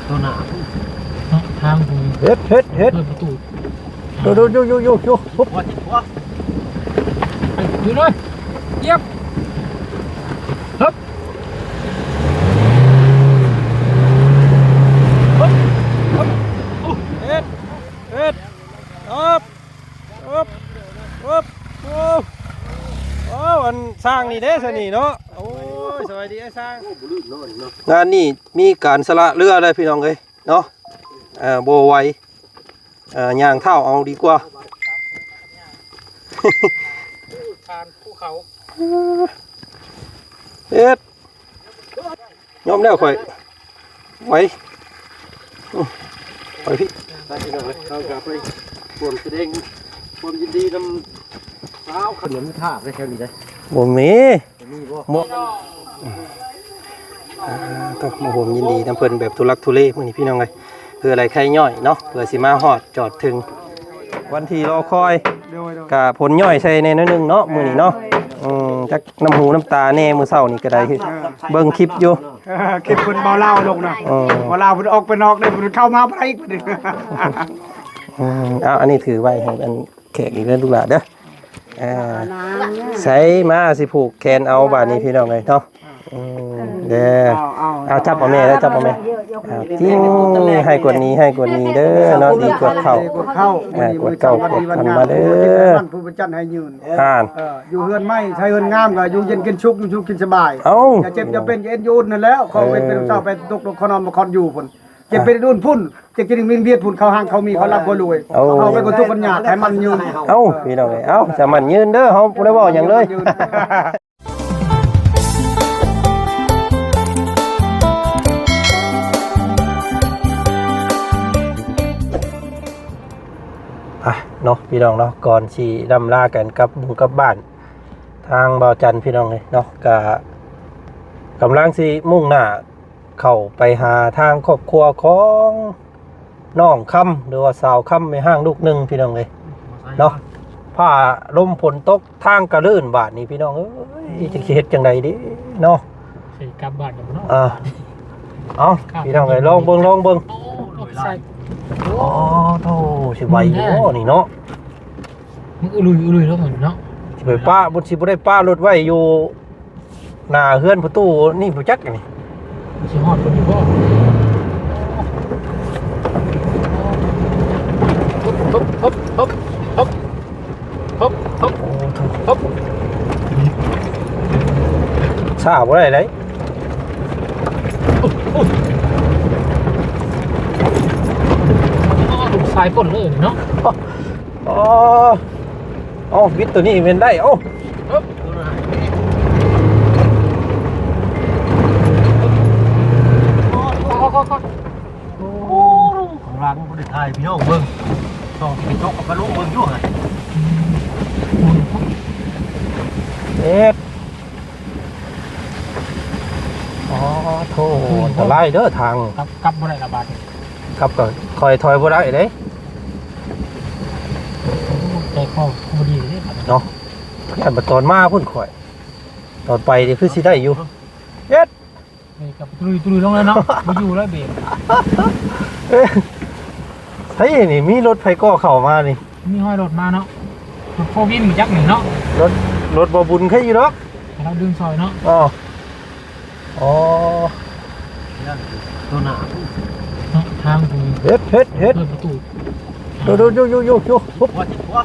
ตัวหนาทางกูเฮ็ดเปิดประตูดูปุ๊บหัวจิตหัวดูเลยเย็บฮึบเฮ็ดปุ๊บโอ้อันสร้างนี่เด้ซะนี่เนาะโอ้ยสวัสดีไอ้สร้างงานนี่มีการสละเรือเลยพี่น้องเอ้ยเนาะโบไวย่างเท่าเอาดีกว่าทานภูเขาเฮ็ดยอมแล้วข่อยไว้ไปพี่ได้พี่น้องเลยเรากลับไปความแสดงความยินดีนำสาวขนมท่าได้แค่นี้ได้บ่มีบ่ต้องมาห่วงยินดีนำเพิ่นแบบทุลักทุเลมื้อนี้พี่น้องเอ้ยเพื่ออะไรใครย่อยเนาะเพื่อสิมาฮอดจอดถึงวันที่รอคอยกะผลย่อยใส่ในนิดนึงเนาะมื้อนี้เนาะจักน้ำหูน้ำตาแน่มื้อเช้านี่ก็ได้คือเบิ่งคลิปอยู่คลิปเพิ่นเบาเล่าลงนะเบาเล่าเพิ่นออกไปนอกได้เพิ่นเข้ามาบ่ได้อีกเพิ่นเอาอันนี้ถือไว้ให้อันแขกอีกเด้อลูกหลานเด้อใส่มาสิผูกแขนเอาบาดนี้พี่น้องเอ้ยเนาะเด้อเอาจับเอาแม่แล้วจับเอาแม่ทิ้งให้กดนี้เด้อเนาะดีกดเข้ากดเก่ากดกันมาเด้อผู้ประจันให้ยืนอ่านอยู่เฮือนไม่ใช้เฮือนงามก็อยู่เย็นกินชุกอยู่ชุกกินสบายอย่าเจ็บอย่าเป็นอย่าเอ็นยูนนั่นแล้วเขาเป็นเจ้าไปตกขนมมาคอนอยู่พุ่นเจ็บเป็นดุนพุ่นจะกินมินเบียดพุ่นเขาห้างเขามีเขารับเขารวยเอาไปคนทุกคนหยาดให้มันยืนพี่น้องเอ้ยจะมันยืนเด้อเฮาบ่ได้เว้าหยังเลยเนาะพี่น้องเนาะก่อนสิดำลากันกับหมู่กับบ้านทางบ่าวจันพี่น้องเลยเนาะกำลังสิมุ่งหน้าเข้าไปหาทางครอบครัวของน้องค่ำหรือว่าสาวค่ำไม่ห้างลูกหนึ่งพี่น้องเลยเนาะผ้าลมฝนตกทางกระลื่นบาดนี้พี่น้องเอ้ยจะเฮ็ดจังไดดิเนาะสิกลับบ้านเนาะเอาพี่น้องเลยลองเบิ่งอ๋อโธ่สิไหวอยู่นี่เนาะมันอุลุยแล้วเหมือนเนาะสิไปป้าบ่สิบ่ได้ป้ารถไว้อยู่หน้าเฮือนประตูนี่บ่จักนี่สิฮอดคนอยู่บ่ฮึบช้าบ่ได้เลยสายฝนเลยเนาะวิทย์ตัวนี้เป็นได้ของร้านบริไทยพี่น้องเบิ่งต้องไปจกกับกระลุกเบิ่งอยู่ไงโธ่จะไล่เด้อทางกลับบ่ได้ละบาดกลับก็คอยถอยบ่ได้เด้แต่ก็บ่ดีเด้เนาะยันบ่ตอนมาพุ่นข่อยตอนไปนี่คือสิได้อยู่เฮ็ดกับตุยลงแล้วเนาะบ่อยู่แล้วเบรกเฮ้ยนี่มีรถไฟก็เข้ามานี่มีห้อยรถมาเนาะรถโฟวินจักนี่เนาะรถบ่บุญแค่อยู่ดอกเราดึงซอยเนาะตัวหนาทางกูเฮ็ดเปิดประตูดูปุ๊บหัวจิตหัว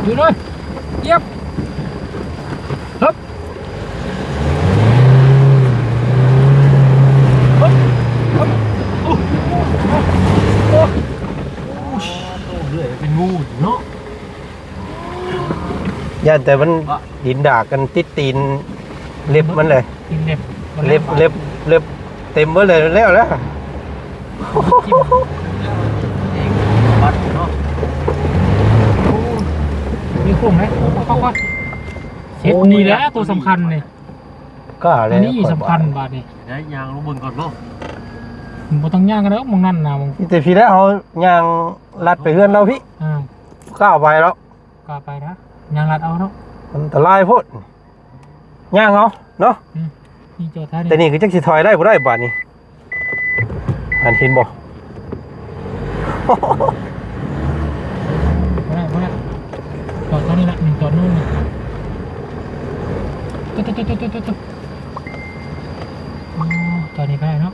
ดูเลยเย็บฮึบเรื่อยเป็นงูเนาะย่านแต่มันดินดากกันติดตีนเล็บมันเลยเล็บเต็มหมดเลยแล้วบัดเนาะมีคุ้มไหมค่อยเช็ดนี่แหละตัวสำคัญนี่ก็อะไรนี่สำคัญบาดนี่ได้ยางลงบนก่อนบ่บ่ต้องย่างกันแล้วมองนั่นนะมองแต่พี่แล้วเอาย่างลัดไปเฮือนเราพี่ก้าวไปแล้วก้าวไปนะย่างลัดเอาเนาะอันตรายโพดย่างเอาเนาะแต่นี่คือจักสิถอยได้บ่ได้บาดนี้ หันเห็นบ่ พอได้จอดตรงนี้ละ1จอดนู่นนะตุ๊ดอ๋อจอดนี่ก็ได้เนาะ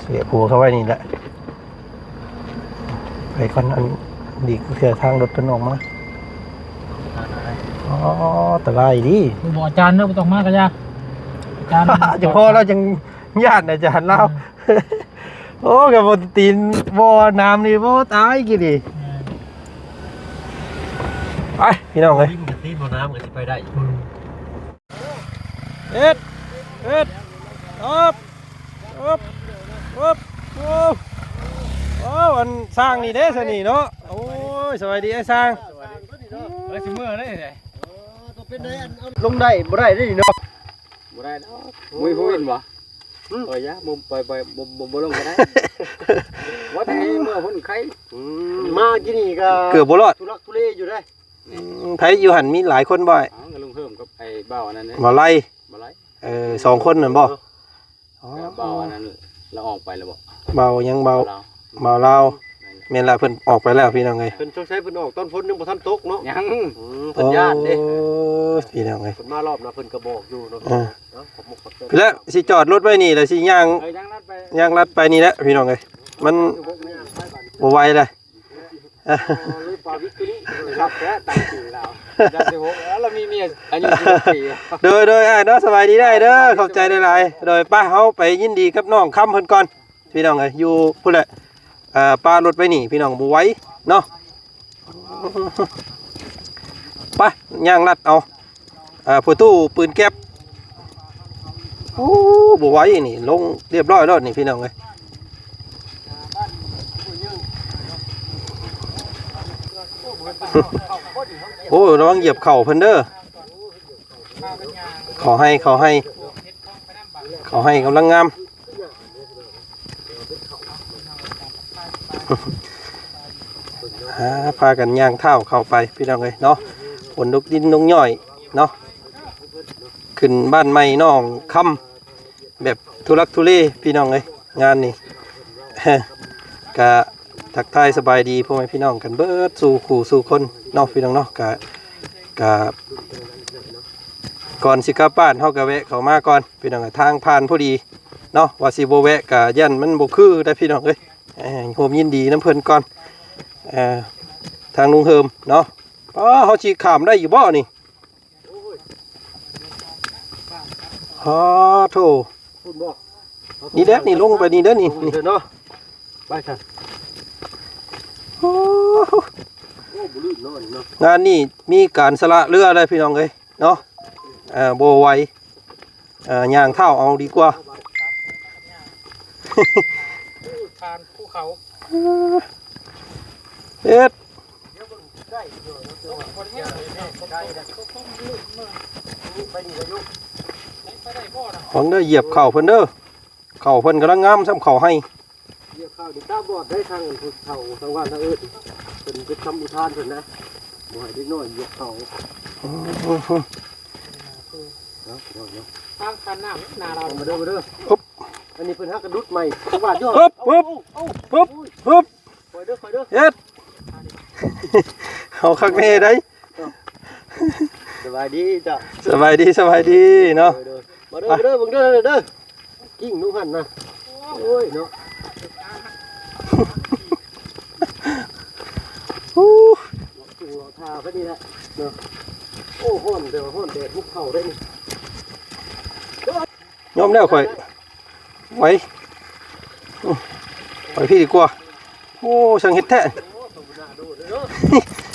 เสียผัวเข้าไว้นี่แหละไปก่อนอันดีเสียทางรถเพิ่นออกมาอ๋อตะไลดิ บอกอาจารย์เนาะบ่ต้องมากก็ยาอาจารย์ จะพอเราจังญาติอาจารย์เราโอ้กับบตีนบ่อน้ำนี่บ่ตายกี่ดิไปพี่น้องเลย ที่บ่น้ำก็สิไปได้ เอ็ดอ๊บโอ้วันสร้างนี่เด้สนี่เนาะโอ้ยสวัสดีไอ้สร้าง แล้วสิเมื่อได้เลย ลงได้บ่ได้เด้เนาะบ่ได้ดอกมุ้ยผู้วินบ่ปล่อยยะบ่ปล่อยบ่ลงก็ได้ว่าแต่เมื่อเพิ่นไข้มาที่นี่ก็ เกือบบ่รอด ทุลักทุเลอยู่ได้ ไผอยู่หันมีหลายคนบ่อย อ๋อก็ลุงเพิ่มกับไอ้เบ้าอันนั้นเด้ บ่ไล่ บ่ไร 2คนนั่นบ่อ๋อ เบ้าอันนั้นเราออกไปแล้วบ่ เบายังเบา เรา เบาเราแม่นละเพิ่นออกไปแล้วพี่น้องเอ้ย เพิ่นชงใช้เพิ่นออกตอนฝนยังบ่ทันตกเนาะยัง เพิ่นญาติเด้พี่น้องเอ้ย เพิ่นมารอบนะเพิ่นก็บอกอยู่เนาะขอบมุกขอบใจ แล้วสิจอดรถไว้นี่แล้วสิย่าง ยังนัดไป ย่างลัดไปนี่แหละพี่น้องเอ้ยมันบ่ไหวเลย เลยปาวิกนี่ครับแท้ตั้งชื่อเราจังสิ6แล้วเรามีเมียอายุ16ปี โดยอ้ายเนาะสบายดีได้เด้อขอบใจหลายๆโดยป้าเฮาไปยินดีกับน้องค่ำเพิ่นก่อนพี่น้องเอ้ยอยู่พุ่นแหละป้ารถไว้นี่พี่น้องบ่ไหวเนาะไปย่างลัดเอาผู้ตู้ปืนแก๊ปโอ้บ่ไหวนี่ลงเรียบร้อยแล้วนี่พี่น้องเอ้ยโอ้ระวังเหยียบเข่าเพิ่นเด้อขอให้กำลังงามพากันย่างเท้าเข้าไปพี่น้องเอ้ยเนาะฝนลุกดินลงย่อยเนาะขึ้นบ้านใหม่น้องค่ำแบบทุลักทุเลพี่น้องเอ้ยงานนี่ กะทักทายสบายดีพ่อแม่พี่น้องกันเบิดสู่ขู่สู่คนเนาะพี่น้องเนาะกะก่อนสิกลับบ้านเฮาก็แวะเข้ามาก่อนพี่น้องทางผ่านพอดีเนาะว่าสิบ่แวะกะยันมันบ่คือได้พี่น้องเอ้ยโฮมยินดีน้ำเพิ่นก่อนทางลุงเฮิมเนาะเฮาสิข้ามได้อยู่บ่นี่โธ่นี่แหละนี่ลงไปนี่เด้อนี่เนาะไปค่ะโอ้บ่ลื่นเนาะนี่เนาะงานนี้มีการสละเรือได้พี่น้องเอ้ยเนาะบ่ไหวย่างเท้าเอาดีกว่า ทานภูเขา เอ็ดของเด้อเหยียบเข่าเพิ่นเด้อเข่าเพิ่นกำลังงามซ้ำเข่าให้เหยียบข้าวดิตาบอดได้ทางภูเขาทางว่านทางอื่นเป็นจะทำอุทานเพิ่นนะบ่ให้เด็กน้อยเหยียบเขาทางคันน้ำนาเรา มาเด้ออันนี้เพิ่นฮักกระดุดใหม่ว่าย่อปึ๊บคอยเด้อเอ็ดเอาคักแน่ได้สบายดีจ้ะสบายดีเนาะมาเด้อเบิ่งเด้อกิ้งนุ่งหันนะโอ้ยเนาะกิ้งหลอทาพอดีแหละเนาะโอ้ฮ้อนเด้อฮ้อนแดดมุกเข้าได้นี่ยอมแล้วข่อยไว้ไปพี่ดีกว่าโอ้ช่างเฮ็ดแท้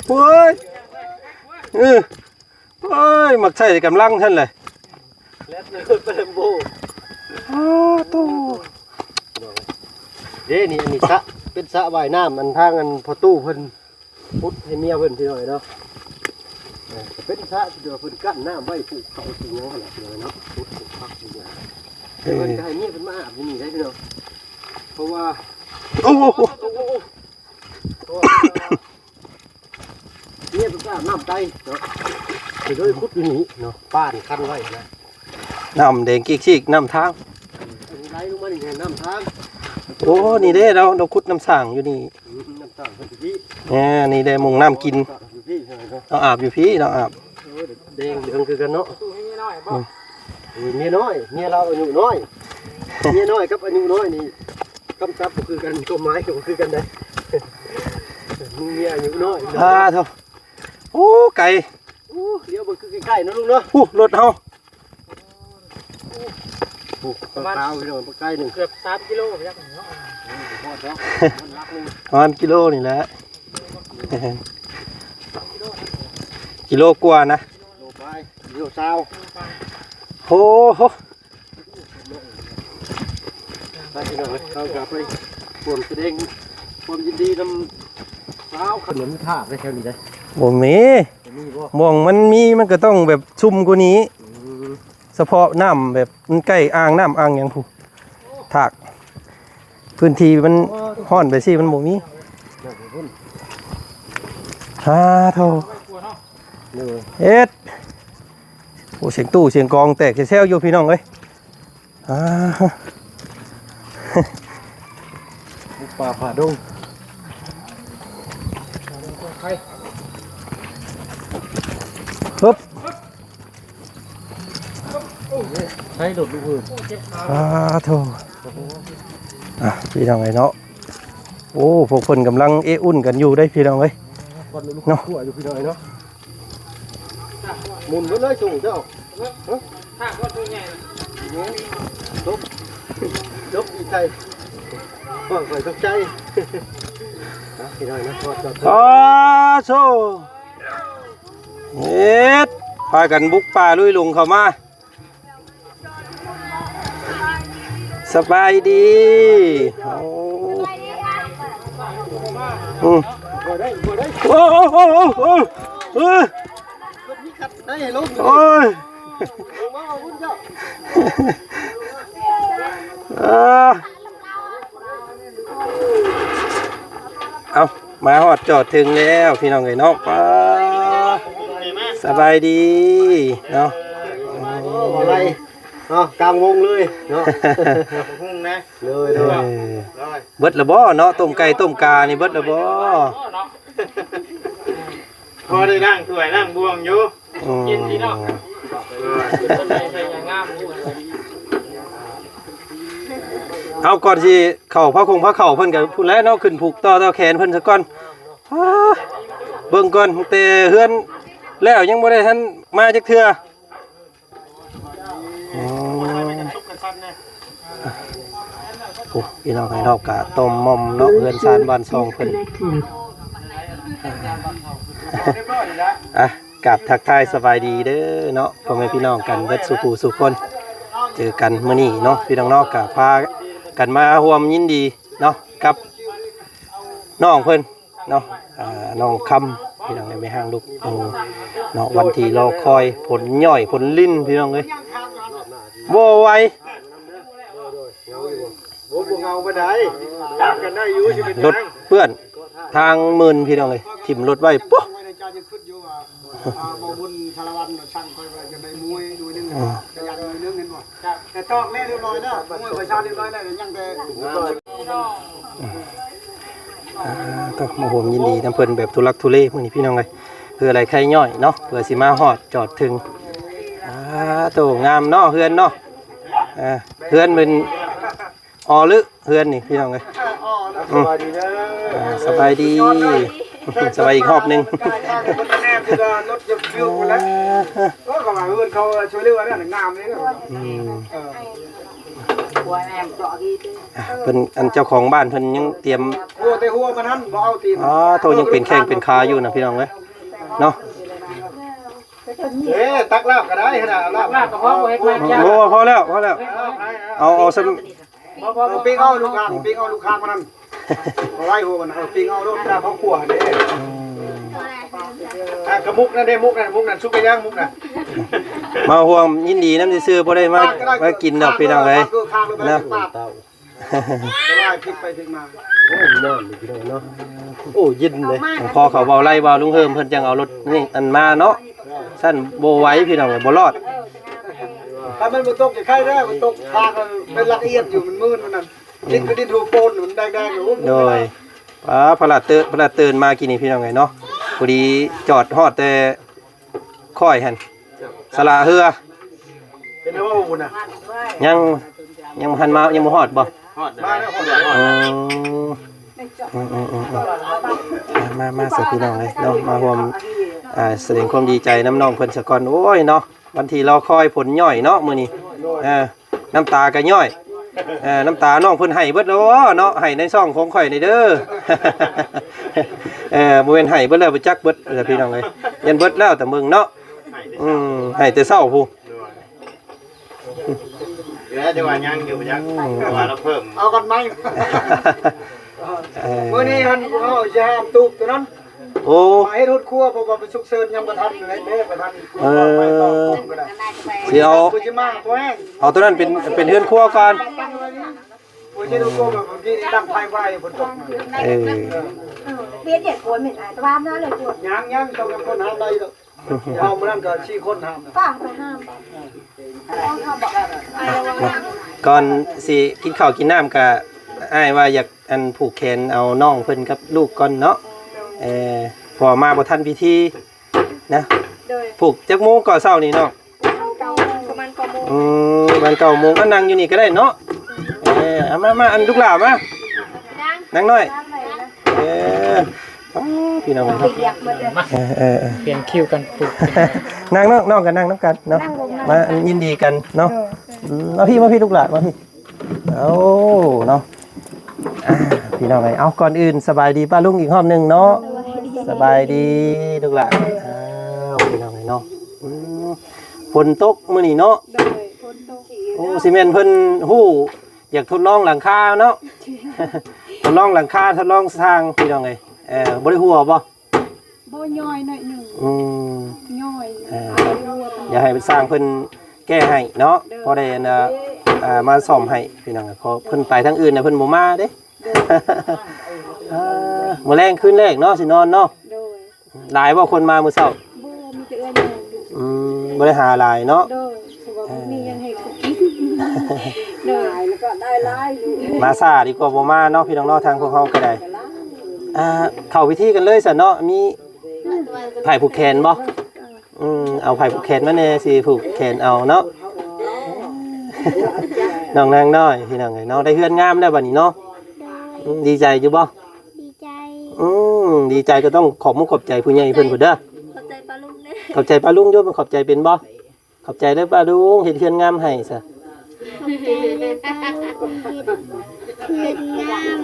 โอ้ยมักใช้กำลังท่านเลยแล้วเติมโบโตเด้นี่อันนี้สระเป็นสระว่ายน้ำอันทางอันพอตู้เพิ่นพุดให้เมียเพิ่นพี่น้อยเนาะเป็นสระเดี๋ยวเพิ่นกั้นน้ำไว้ปลูกเขาสิงยังขนาดนี้เนาะพุดปลูกผักสิงยังเพิ่นก็ให้เมียเพิ่นมาอาบนี่ได้พี่น้องเพราะว่าโอ้เนี่ยเป็นการน้ำใจเนาะไปด้วยพุทธอยู่นี่เนาะป้านคันไว้นะน้ำแดงกิ๊กๆน้ำทาง ไหลลงมานี่ไงน้ำทาง โอ้นี่เด้เราขุดน้ำสั่งอยู่นี่ น้ำทางเพิ่นอยู่พี่ นี่ได้มุงน้ำกิน อยู่พี่ใช่ไหมเนาะ เราอาบอยู่พี่เราอาบ แดงเหลืองคือกันเนาะ ตู้ให้น้อยบ่ เมียน้อยเมียเราอายุน้อยเมียน้อยกับอายุน้อยนี่คำศัพท์ก็คือกันก็หมายก็คือกันนะมึงเมียอายุน้อย เท่าโอ้ไก่ โอ้เดี๋ยวมันคือใกล้ๆนะลุงเนาะ รถเฮา ปลูกปลาขาวพี่น้องปลาไก่หนึ่ง เกือบ3กิโลไปจักเนาะ พอดแล้วมันรักหนึง ประมาณกิโลนี่แหละกิโลกว่านะ โลไปโลซาว โอ้โห ไปพี่น้องเขากลับไปปวดแสดงความยินดีนำสาวขนมทาบได้แค่นี้ได้ บ่มี มีบ่ ม่วงมันมีมันก็ต้องแบบชุ่มกว่านี้ เฉพาะน้ำแบบมันใกล้อ่างน้ำอ่างหยังผู้ถากพื้นที่มันห้อนไปสิมันบ่มีเท่าเอ็ดโอ้เสียงตู้เสียงกองแตกแซวๆอยู่พี่น้องเอ้ยป่าผ่าดง ปึ๊บ ใช้โดดลูกหืน โธ่พี่น้องเอ้ยเนาะโอ้พวกเพิ่นกำลังอุ่นกันอยู่ได้พี่น้องเอ้ย วันลูกขั่วอยู่พี่น้อยเนาะหมุนไปเลยสูงเจ้า ถ้าว่าตู้ใหญ่ ยกดีใจว่าไปตกใจพี่น้อยนะทอด โซ่เอ็ดพากันบุกป่าลุยลุงเข้ามาสบายดีโอ้บ่ได้บ่ได้ โอ้โอ้โอ้โอ้ มีกัดได้ลง โอ้ย มาเอาบุญเจ้า เอามาหอดจอดถึงแล้วพี่น้องเอ้ยเนาะป้าสบายดีเนาะ อะไรเนาะกลางวงเลยเนาะพุ่งนะเลยเลย เบิดละบ่เนาะต้มไก่ต้มกานี่เบิดละบ่ พอได้นั่งถ้วยนั่งบวงอยู่ กินดีเนาะต้นไม้ใส่อย่างงามอยู่ เอาก่อนสิเข้าพระคงพระเข่าเพิ่นก็พูดแล้วเนาะขึ้นผูกต่อแขนเพิ่นซะก่อนเบิ่งก่อนแต่เฮือนแล้วยังบ่ได้ทันมาจักเทื่อโอ้พี่น้องให้รอบกะต้มม่อมเนาะเฮือนซานบ้านซองเพิ่นกับทักทายสบายดีเด้อเนาะพ่อแม่พี่น้องกันเบิดสุขสุขคนเจอกันมื้อนี้เนาะพี่น้องเนาะก็พากันมาร่วมยินดีเนาะกับน้องเพิ่นเนาะน้องคำพี่น้องไม่ห่างลูกเนาะวันที่รอคอยผลย่อยผลลิ้นพี่น้องเอ้ยบ่ไหว โอ้พวกเงาไปได้กันได้อยู่สิเป็น รถเปื้อนทางมื่นพี่น้องเอ้ยถิ่มรถไว้ปุ๊บ ไว้ในใจจะขึ้นอยู่ว่าบ่บุญชาละวันช่างคอยว่าจะได้มวยดูนึงกระยันดูนึงเห็นบ่แต่ตอกแม่เรียบร้อยแล้วมวยประชาเรียบร้อยแล้วยังแต่ ต้องมาห่วมยินดีน้ำเพิ่นแบบทุลักทุเลมื้อนี้พี่น้องเอ้ยเพื่ออะไรใครย่อยเนาะเพื่อสิมาฮอดจอดถึงโตงามเนาะเฮือนเนาะเฮือนเป็นอลึเฮือนนี่พี่น้องเอ้ย สบายดีนะ สบายดีสบายอีกรอบหนึง แน่คือรถจะฟิวแล้วก็กำลังเงินเขาช่วยเหลือเนี่ยงามเลยเพิ่นอันเจ้าของบ้านเพิ่นยังเตรียม หัวแต่หัวมันหันบ่เอาตีน โทยังเป็นแข้งเป็นขาอยู่นะพี่น้องเอ้ยเนาะ ตักลาบก็ได้ขนาดลาบ ลากกระเพาะบ่เฮ็ดมาจ้า โอ้พอแล้วเอาสัก ปีกเอาลูกค้างปีกเอาลูกค้างมันนั่นไล่หัวมันเอาปีกเอาลูกค้างเขาขวดนี่กระมุกนั่นเด้มุกนั่นชุกกระย่างมุกน่ะ มาห่วงยินดีน้ำซื่อๆบ่ได้มากินดอกพี่น้องเอ้ยนะ ได้พลิกไปพลิกมา โอ้ยนอนพี่น้องเนาะโอ้ยินเลย พอเขาเบาไล่เบาลุงเฮิมเพิ่นจังเอารถนี่อันมาเนาะสั้นโบไหว้พี่น้องบ่รอด ถ้ามันบ่ตกจะใครได้มันตกทางเป็นละเอียดอยู่มันมืดมันนั่นดินก็ดินถูโปนมันแดงๆอยู่ โดยพลาดเตือนมากินนี่พี่น้องไงเนาะพอดีจอดฮอดแต่ค่อยหั่นสละเฮือ เป็นว่าบุญน่ะ ยังหันมายังบ่ฮอดบ่ ฮอด มา ได้ แล้ว มาสักพี่น้องเลยเนาะมาร่วมแสดงความดีใจน้ำน้องเพิ่นสะก่อนโอ้ยเนาะวันที่เราคอยผลย่อยเนาะมื้อนี้น้ำตาก็ย่อยน้ำตาน้องเพิ่นให้เบิดแล้วเนาะให้ในช่องของข่อยนี่เด้อบ่แม่นให้เบิดแล้วบ่จักเบิดพี่น้องเอ้ยยันเบิดแล้วแต่มึงเนาะให้แต่เช้าพู้ เดี๋ยวจะว่ายังอยู่ยังว่าเราเพิ่ม เอากันไหมมื้อนี้หันเฮาจะห้ามตูบตัวนั้น โอ้ มาให้รถครัวเพราะว่าไปฉุกเฉินยังบ่ทันเลยเด้บ่ทันก็ได้ สิเอา กูสิมาพอแห้ง เอาตัวนั้นเป็นเฮือนครัวก่อน ตั้งไว้นี่กูจะดูโกแบบบางทีตั้งไฟไว้ฝนตก เบี้ยเด็กคนเหมือนไอ้ตะวันนั่นเลยปวด ยังต้องกับคนหามได้ดอกเอามื้อนั้นก็ชี้คนหาม ป้าไปห้าม ก่อนสิกินข้าวกินน้ำก็อ้ายว่าอยากอันผูกแขนเอาน้องเพิ่นกับลูกก่อนเนาะพอมาบ่ทันพิธีนะผูกจักโมงก่อนเช้านี่เนาะ ประมาณ9 โมง มัน9 โมงก็นั่งอยู่นี่ก็ได้เนาะเอามาอันลูกหลานมานั่งหน่อยพี่น้อง เรียกมาเลย เปลี่ยนคิวกันปลุก นั่งน้องกันนั่งน้ำกันเนาะมายินดีกันเนาะมาพี่ลูกหลานมาพี่เอาเนาะพี่น้องไงเอาก่อนอื่นสบายดีป้าลุงอีกรอบหนึ่งเนาะสบายดีลูกหลานพี่น้องไงเนาะฝนตกมื้อนี้เนาะโอ้ซีเมนต์เพิ่นฮู้อยากทดลองหลังคาเนาะทดลองหลังคาทดลองสร้างพี่น้องไงบ่ได้หัวบ่ บ่ย่อยหน่อยหนึ่งย่อย อย่าให้สร้างเพิ่นแก้ให้เนาะพอได้มาซ่อมให้พี่น้องพอเพิ่นไปทางอื่นน่ะเพิ่นบ่มาเด้มื้อแรงคืนแรกเนาะสินอนเนาะ โดย หลายบ่คนมามื้อเช้า บ่มีแต่เอื้อน บ่ได้หาหลายเนาะ โดยสมมุติมียังให้กินโดยแล้วก็ได้หลายอยู่ มาซ่าดีกว่าบ่มาเนาะพี่น้องเนาะทางพวกเฮาก็ได้เข้าพิธีกันเลยซะเนาะมีไผ่ผูกแขนบ่เอาไผ่ผูกแขนมาแน่สิผูกแขนเอาเนาะน้องนางน้อยพี่น้องไงเนาะได้เฮือนงามแล้วบัดนี้เนาะดีใจอยู่บ่ ดีใจ ดีใจก็ต้องขอบมุกขอบใจผู้ใหญ่เพิ่นพุ่นเด้อ ขอบใจป้าลุงนะ ขอบใจป้าลุงด้วยมันขอบใจเป็นบ่ขอบใจเด้อป้าลุงเฮ็ดเฮือนงามให้ซะ ขอบใจเลยป้าลุงเพื่อนงาม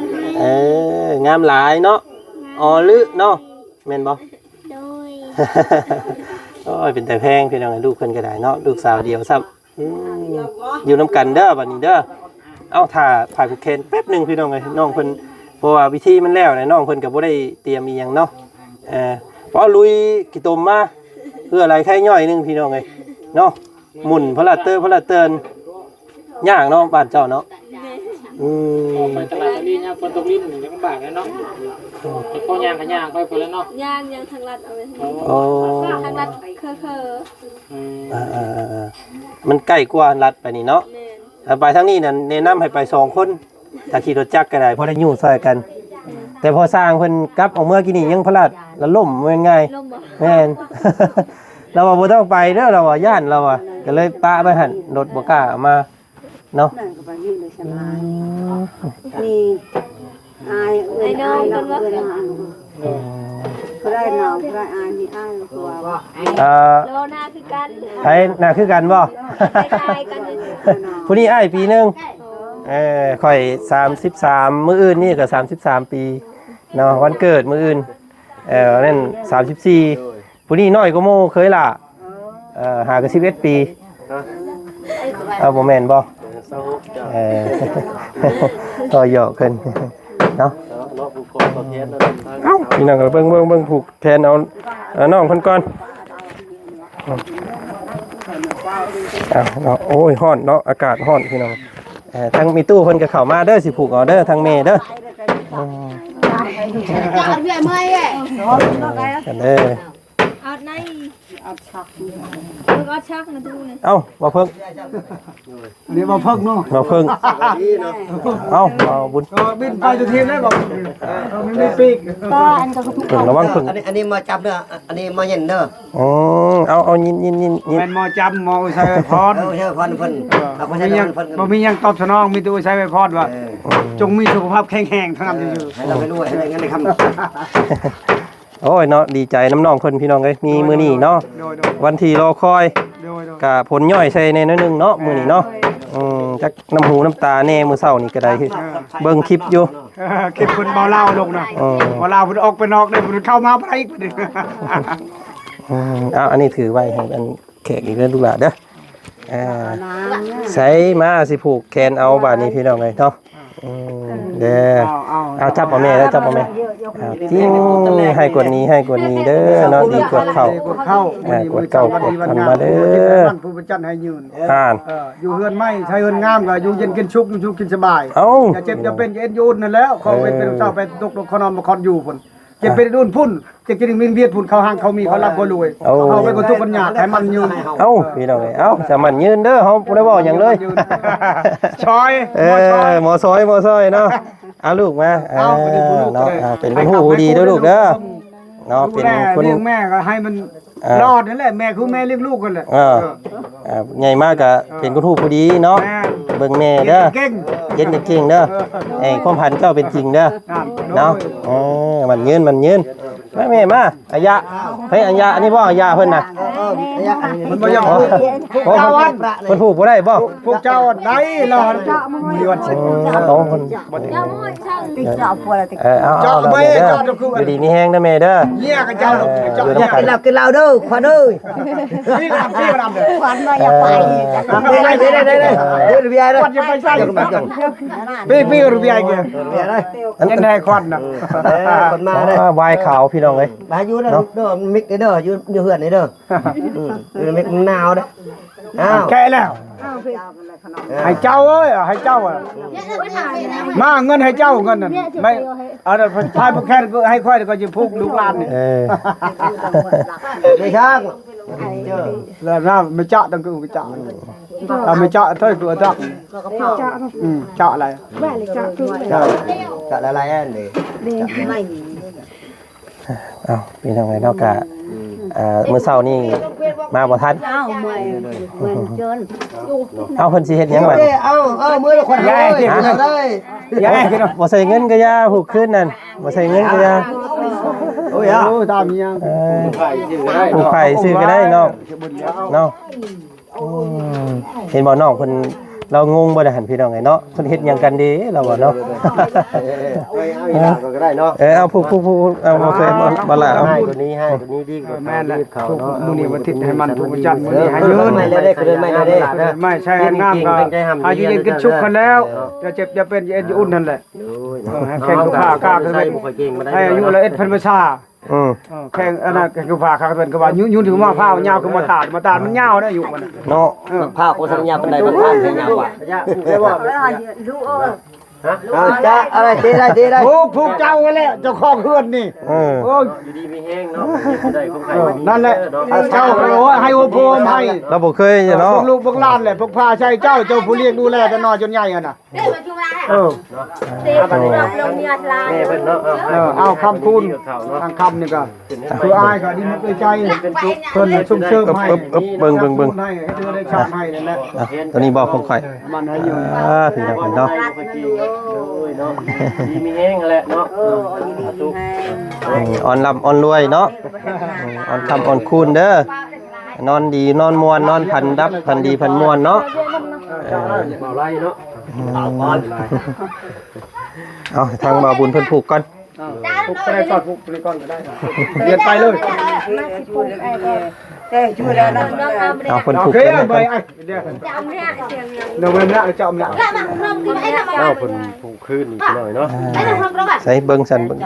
งามหลายเนาะอ๋อลึเนาะแม่นบ่ โดย โอ้ยเป็นแต่แพงพี่น้องลูกเพิ่นก็ได้เนาะลูกสาวเดียวซับอยู่นํกันเด้อบัดนี้เด้อเอาถ่าผ่าผูกแขนแป๊บนึงพี่น้องเอ้ยน้องเพิ่นเพราะว่าวิธีมันแล้วน้องเพิ่นก็บ่ได้เตรียมอีหยังเนาะพอลุยกี่ตมมาเพื่ออะไรแค่ย่อยนึงพี่น้องเอ้ยเนาะหมุนพลาเตอร์ย่างเนาะบ้านเจ้าเนาะ ไปตลาดนี้เนี่ยฝนตกลิ้นหนึ่งยังลำบากเลยเนาะไอ้ข้อย่างกันย่างไปแล้วเนาะ ย่างทางลัดเอาไว้ โอ้ ทางลัดเคมันใกล้กว่ารัดไปนี่เนาะ แม่น แล้วไปทางนี้นั่นแนะนำให้ไป2 คนถ้าขี่รถจักรก็ได้เพราะได้อยู่ซอยกัน แต่พอสร้างเพิ่นกลับออกเมื่อกี้นี่ยังพลาดแล้วล่มแม่นไง ลมบ่ แม่น เราว่าบ่ต้องไปเด้อเราว่าย่านเราอ่ะก็เลยปะไปหั่นรถบ่กล้าเอามาเนาะ นี่อายเอ้ยอายเราเอ้ยเขาได้หนาวเขาได้อายมีอายตัว โลนาคือกัน ไผน่าคือกันบ่ คล้ายๆกัน ผู้นี้อ้ายปีนึงค่อย33มื้ออื่นนี่ก็33 ปีเนาะวันเกิดมื้ออื่นนั่น34ผู้นี้น้อยกว่าโมเคยล่ะหาก็11 ปีเอาบ่แม่นบ่ต่อหยอกขึ้นเนาะพี่น้องก็เบิ่งผูกแขนเอาน้องเพิ่นก่อนเนาะโอ้ยร้อนเนาะอากาศร้อนพี่น้องทางมีตู้เพิ่นก็เข้ามาเด้อสิผูกเอาเด้อทางแม่เด้อกันเด้อ เอาใน อัดชัก ก็ชักมาดูเลย เอ้าบ่เพิ่ง นี่มาเพิ่งเนาะ บ่เพิ่งเอ้าบ่บุญ ก็บินไปทุกทีได้บอกมันไม่ปีก ก็อันก็ทุก เพิ่งระวังเพิ่ง อันนี้มาจับเด้ออันนี้มาเย็นเด้อ อ๋อเอายิน แม่นมอจำมอใช้ไว้พร เชื่อพันเพิ่นเอาไป บ่ ใช้ มียัง เพิ่น บ่มียังตอบสนองมีแต่ใช้ไว้พรว่าจงมีสุขภาพแข็งแรงทั้งนั้นอยู่ ให้เราไปด้วยให้งั้นได้คำ โอ้ยเนาะดีใจน้ำน้องคนพี่น้องเอ้ยมีมื้อนี้เนาะ โดย วันที่รอคอยกะผลย่อยใส่ในน้อยหนึงเนาะมื้อนี้เนาะจักน้ำหูน้ำตาแน่มื้อเช้านี่ก็ได้คือเบิ่งคลิปอยู่ เก็บคนเบาเล่าลงนะเบาเล่าเพิ่นออกไปนอกได้เพิ่นเข้ามาบ่ได้อีกเด้อ อันนี้ถือไว้ให้อันแขกอีกเด้อลูกหลานเด้อใส่มาสิผูกแขนเอาบาดนี้พี่น้องเอ้ยเนาะเด้อเอาจับเอาแม่แล้วจับเอาแม่จริงให้กว่านี้เด้อเนาะดีกว่าเข้าก ดเข้าก ดเก่ากดกันมาเด้อ ผู้ประจันให้ยืน อ่าน อยู่เฮือนไม่ใช้เฮือนงามก็อยู่เย็นกินชุกอยู่ชุกกินสบาย เอ้า อย่าเจ็บอย่าเป็นอย่าเอ็นยูนนั่นแล้วเขาเป็นเจ้าไปตกขนอนมาคอนอยู่พุ่นเจ็บเป็นดุนพุ่นจะกินมินเวียดพุ่นเขาห้างเขามีเขารับเขารวยเขาไปคนทุกคนยากให้มันยืน เอ้าพี่น้องเอ้ยเอ้าจะมันยืนเด้อเฮาบ่ได้เว้าหยังเลย ชอย หมอซอยเนาะเอาลูกมาเนาะเป็นผู้ดีเด้อลูกเด้อเนาะเป็นคน เลี้ยงแม่ก็ให้มันรอดนั่นแหละแม่คือแม่เลี้ยงลูกกันแหละ ใหญ่มากก็เป็นคนผู้ดีเนาะเบิ่งแม่เด้อ เก่ง เย็นเก่งเด้อความพันเจ้าเป็นจริงเด้อเนาะมันยืนแม่มาอายะเฮ้ยอายะอันนี้บ่อายะเพิ่นน่ะ มันบ่อยาก เพิ่นผูกบ่ได้บ่ พวกเจ้าได้รอดมีวันสิ เอาเพิ่น อย่ามาให้ช่าง ติดเจาะปัวติด เอาอยู่ดีมีแห้งเด้อแม่เด้อ เยี่ยกับเจ้าเจ้า อยากกินเหล้าเด้อขวัญเอ้ย พี่รำเด้อ ขวัญมาอย่าไป ได้รูปใหญ่เด้อ วัดจะไปใส่พี่รูปใหญ่เกี่ยยันได้ควันนะ คนมาเด้อ วายขาวพี่น้องเอ้ย มาอยู่เด้อมิกเด้ออยู่เฮือนนี่เด้อมิกหนาวเด้ออ้าว แก่แล้วให้เจ้าเอ้ยให้เจ้ามาเงินให้เจ้าเงินน่ะไม่เอาแต่พายพวกแค่ให้ค่อยก็จะพูกลูกหลานนี่ ไม่ช่าง แล้วน้าไม่เจาะต้องกูไม่เจาะไม่เจาะเท่ากูเจาะเจาะอะไร จะอะไรอันนี้ เอาพี่น้องเอ้ยเนาะกะมื้อเช้านี่มาบ่ทัน เอ้าเหมือนจน เอาเพิ่นสิเฮ็ดหยังบัด เอามือละคนได้ได้ บ่ใส่เงินก็อย่าผูกคืนนั่นบ่ใส่เงินก็อย่า โอ้ยตามยัง ผูกไข่ซื้อก็ได้น้องเนาะเห็นบ่น้องเพิ่นเรางงบ่ได้หันพี่น้องไงเนาะเพิ่นเฮ็ดหยังกันดีเราบ่เนาะ เอาอีหลาก็ได้เนาะ เอาผูกเอาบ่เคยบ่ละเอา ให้ตัวนี้ดีกว่า แม่นแหละ เขา ทุก เนาะ มื้อนี้วันอาทิตย์ให้มันทุกวันจันทร์มื้อนี้ให้ยืน ไม่ได้คือไม่ได้ ไม่ใช่งามก็อายุเย็นกินชุกกันแล้วอย่าเจ็บอย่าเป็นอย่าเอ็นอย่าอุ่นนั่นแหละให้แข่งลูกค้ากล้าคือให้อายุละเอ็ดพันประชาแข่งอันนั้นคือผ้าคาเป็นก็ว่ายุ่นถึงว่าผ้ายาวคือมาตาดมันยาวได้อยู่มัน เนาะ ผ้าโฆษณาเป็นไรบ้างท่านให้ยาวกว่า ได้ว่า ดูโอ้ จ้าอะไรตีได้ ผูกเจ้ากันแล้วเจ้าของเฮือนนี่โอ้ย อยู่ดีมีแห้งเนาะได้ของใคร นั่นแหละเจ้าให้โอโพมให้ เราบ่เคยเนาะ พวกลูกพวกหลานแหละพวกพาใช่เจ้าผู้เลี้ยงดูแลกันน้อยจนใหญ่อ่ะน่ะ เด็กมาจุฬาเด็กมาโรงเรียนลา แม่เพิ่นเนาะ เอาคำคุณทางคำนี่ก็คืออายก็ดีมันใจเพิ่นชุ่มเชื่อให้ เบิ่ง ให้เธอได้ชาติให้นั่นแหละ ตัวนี้บอกของข่อย มันให้อยู่ พี่น้องเนาะ เนาะดีมีแห้งแหละเนาะ อ่อนลำอ่อนรวยเนาะอ่อนคำอ่อนคูณเด้อนอนดีนอนมวนนอนพันดับพันดีพันมวนเนาะ เบาไล่เนาะ เอาทางบ่าวบุญเพิ่นผูกก่อน พุกก็ได้ก่อนพุกไปก่อนก็ได้เรียนไปเลย ช่วยแล้วนะ เอาเพิ่น โอ ผูก เค กัน ไปไอ้เดี๋ยว จำเนี่ยเสียงเนี่ย เดี๋ยวเว้นละจอมละ ถ้ามันพร้อมคือไอ้ทำไม เนาะเพิ่นผูกคืนอีกหน่อยเนาะ ไอ้ทำพร้อมแล้วแบบ ใส่เบิ่งสั่นเบิ่ง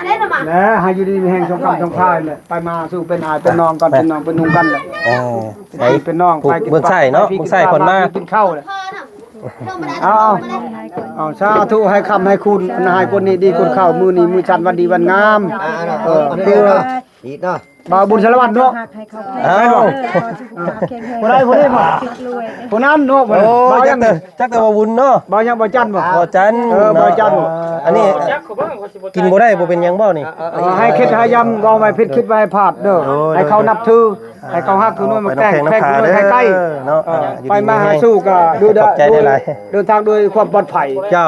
ไอ้ทำไม นะให้อยู่ดีมีแห่งสงครามสงครามเลยไปมาสู้เป็นอายเป็นน้องกันเป็นน้องเป็นนุ่งกันเลย ใส่ เป็นน้อง ผูกเบิ่งใส่เนาะเบิ่งใส่คนมา กินข้าวเลย พ่อน่ะลงมาได้ลงมาได้ เอาสาธุให้คำให้คุณนายคนนี้ดีคุณข้าวมือนี้มือชันวันดีวันงาม เออเนาะดีเนาะ บ่าวบุญสารวัตรเนาะ เอ้า บ่ได้บ่ได้บ่ผู้นั้นเนาะบ่ โอ้ บ่า จั ยั ก ง แต่ว่าบุญเนาะ บ่ยังบ่จันบ่ บ่จัน บ่จัน อันนี้ จักเขาบ้างว่าสิบ่ กินบ่ได้บ่เป็นหยังบ่นี่ ให้คิดให้ยำบ่ไว้ผิดคิดไว้พลาดเด้อให้เขานับถือให้เขาฮักคือน้อยมาแกล้งแพงคือน้อยใกล้ เนาะ ไปมาหาสู้ก็ดูเดินทางโดยความปลอดภัย เจ้า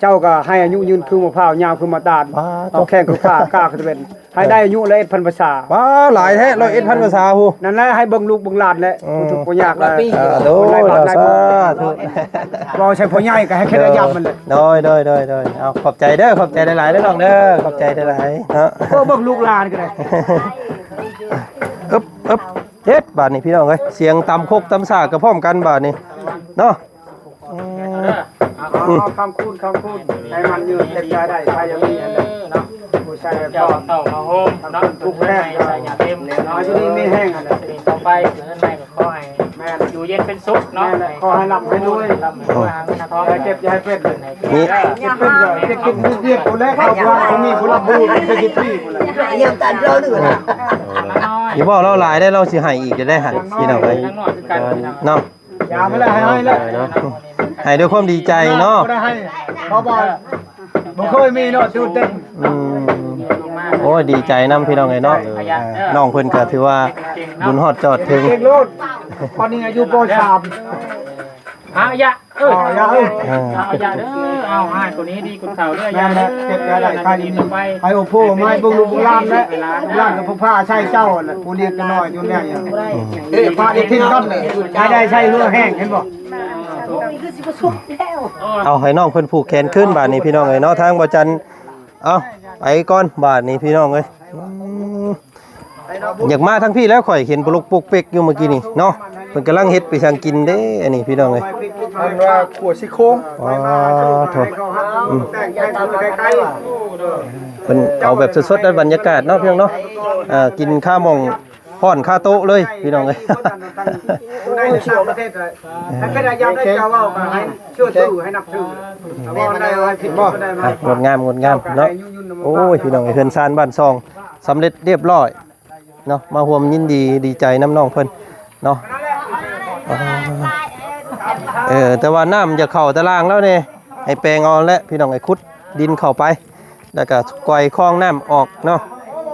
เจ้าก็ให้อายุยืนคือมะพร้าวยาวคือมะตาลเอาแข้งคือข้ากล้าคือเป็นให้ได้อายุและ1,000ภาษา ว้าหลายแท้101,000ภาษาฮู้ นั่นแหละให้เบิ่งลูกเบิ่งหลานแหละทุกข์บ่ยากเลย โดยสาธุ บ่ใช่พ่อใหญ่ก็ให้แค่ระยำมันเลย โดยเอาขอบใจเด้อขอบใจหลายๆเด้อน้องเด้อขอบใจหลายๆเนาะ ก็เบิ่งลูกหลานก็ได้ อึ๊บเฮ็ดบาดนี้พี่น้องเอ้ยเสียงตำคกตำสากกับพร้อมกันบาดนี้เนาะ คำคูณให้มันยืนเต็มใจได้ใครจะมีอันนั้นเนาะผู้ชาย เจ้า ก็ เต่ามาโฮมเนาะทุกแรกใส่ยาเต็ม น้อยที่นี่ไม่แห้งอันนั้น สิ่งต่อไปเงินในก็ขอให้ แม่น อยู่เย็นเป็นสุขเนาะ ขอให้ร่ำให้รวย ร่ำให้รวยหาเงินหาทอง อย่าเจ็บอย่าให้เป็น นี่ เจ็บเป็นก็จะกินเรียกคนแรกเขาว่าเขามีคนรับรู้จะกินที่คนละ ยังตัดเราด้วยนะ อย่าบอกเราหลายได้เราสิให้อีกจะได้หันพี่น้องเอ้ย ทั้งนอกคือกัน เนาะ อย่าไม่ได้ให้แล้ว ให้ด้วยความดีใจเนาะ ไม่ได้ให้เขาบอกบ่เคยมีเนาะตื่นเต้น อืมโอ้ยดีใจนํพี่น้องเอ้ยเนาะน้องเพิ่นก็ถือว่าบุญฮอดจอดถึง เก่งโลดตอนนี้อายุป .3 เอายะเอ้ย อย่าเอ้ย เอายะเด้อเอาให้ตัวนี้ดีคุณเขาเด้อ แม่ ยะ นแล้วเก็บได้ใครดี ต่อไป ไปโอโพไม้บุงลูกบุงล้านแล้วล้านกับผู้ผ้าใช่เจ้าแหละผู้เรียกกันน้อยอยู่เนี่ยอย่างผ้าเด็กทิ้งกันได้ใช่เรือแห้งเห็นบ่ เอาให้น้องเพิ่นผูกแขนขึ้นบาดนี้พี่น้องเอ้ยเนาะทางบ่จันเอาไปก่อนบาดนี้พี่น้องเอ้ยอยากมาทั้งพี่แล้วข่อยเห็นปลุกปุกเป๊กอยู่เมื่อกี้นี่เนาะเพิ่นกำลังเฮ็ดไปทางกินเด้อันนี้พี่น้องเอ้ย มันว่าขวดซี่โครง อ๋อโถ แต่งแยกทำใกล้ เพิ่นเอาแบบสดๆได้บรรยากาศเนาะพี่น้องเนาะกินข้าวหม่องป้อนข้าวโต๊ะเลยพี่น้องเอ้ย ในชั่วประเทศเลยถ้าก็ได้ยามได้เจ้าว่าให้เชื่อถือให้นับถือว่าได้ให้ผิดบ่ได้มาง ดงามเนาะโอ้ยพี่น้องเอ้ยเพิ่นซานบ้านซองสำเร็จเรียบร้อยเนาะมาร่วมยินดีดีใจน้ำน้องเพิ่นเนาะแต่ว่าน้ำจะเข้าตารางแล้วเนี่ยให้แปลงเอาและพี่น้องไอ้ขุดดินเข้าไปแล้วก็กวยคลองน้ำออกเนาะ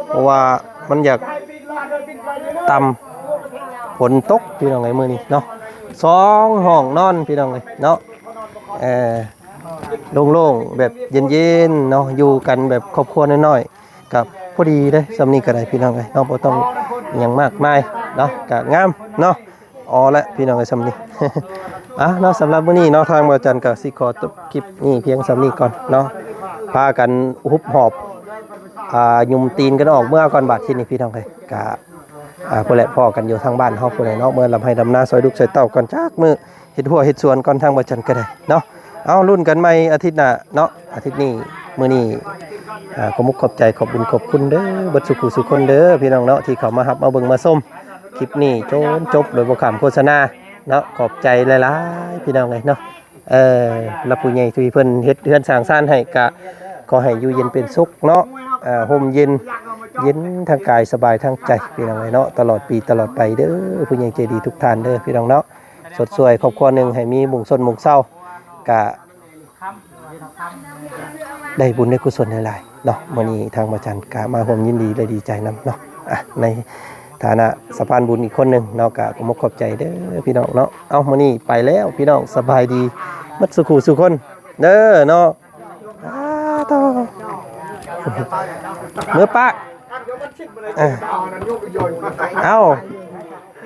เพราะว่ามันอยากต่ำฝนตกพี่น้องไอ้มือนี้เนาะ2ห้องนอนพี่น้องไอ้เนาะโล่งๆแบบเย็นๆเนาะอยู่กันแบบครอบครัวน้อยๆกับพอดีเลยสำนีก็ได้พี่น้องไอ้เนาะบ่ต้องอย่างมากมายเนาะก็งามเนาะอ๋อและพี่น้องไอ้สำนี เนาะสำหรับมื้อนี้เนาะทางบ่จันก็สิขอจบคลิปนี้เพียงสำนี้ก่อนเนาะพากันฮุบหอบยุมตีนกันออกเมื่อก่อนบาดที่นี่พี่น้องเอ้ยก็พุ่นแหละพ่อกันอยู่ทางบ้านเฮาพุ่นแหละเนาะเมื่อลำให้ดำนาซอยลูกซอยเต้าก่อนจักมื้อเฮ็ดหัวเฮ็ดสวนก่อนทางบ่จันก็ได้เนาะเอารุ่นกันใหม่อาทิตย์หน้าเนาะอาทิตย์นี้มื้อนี้ขอมุกขอบใจขอบบุญขอบคุณเด้อเบิดสุขุสุคนเด้อพี่น้องเนาะที่เข้ามารับมาเบิ่งมาชมคลิปนี้จนจบโดยบ่ขามโฆษณาเนาะขอบใจหลายๆพี่น้องเนาะรับผู้ใหญ่ที่เพิ่นเฮ็ดเฮือนสร้างสร้างให้ก็ขอให้อยู่เย็นเป็นสุขเนาะห่มเย็นทางกายสบายทางใจพี่น้องเนาะตลอดปีตลอดไปเด้อผู้ใหญ่ใจดีทุกท่านเด้อพี่น้องเนาะสดสวยครอบครัวนึงให้มีมุ่งสนมุ่งเศร้าก็ได้บุญได้กุศลหลายๆเนาะมื้อนี้ทางมาจันก็มาร่วมยินดีและดีใจนํเนาะในฐานะสะพานบุญอีกคนหนึ่งเนาะก็ขอขอบใจเด้อพี่น้องเนาะเอามื้อนี้ไปแล้วพี่น้องสบายดีมัดสุขุสุคนเด้อเนาะต่อเมื่อปะเอา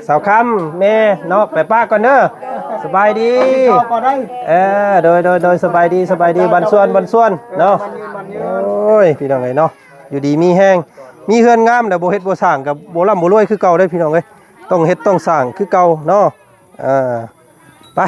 สาวคำแม่เนาะไปป้าก่อนเด้อสบายดีโดยสบายดีบันส่วนเนาะโอ้ยพี่น้องเอ้ยเนาะอยู่ดีมีแห้งมีเฮือนงามแต่บ่เฮ็ดบ่สร้างกับบ่ร่ำบ่รวยคือเก่าได้พี่น้องเอ้ยต้องเฮ็ดต้องสร้างคือเก่าเนาะไป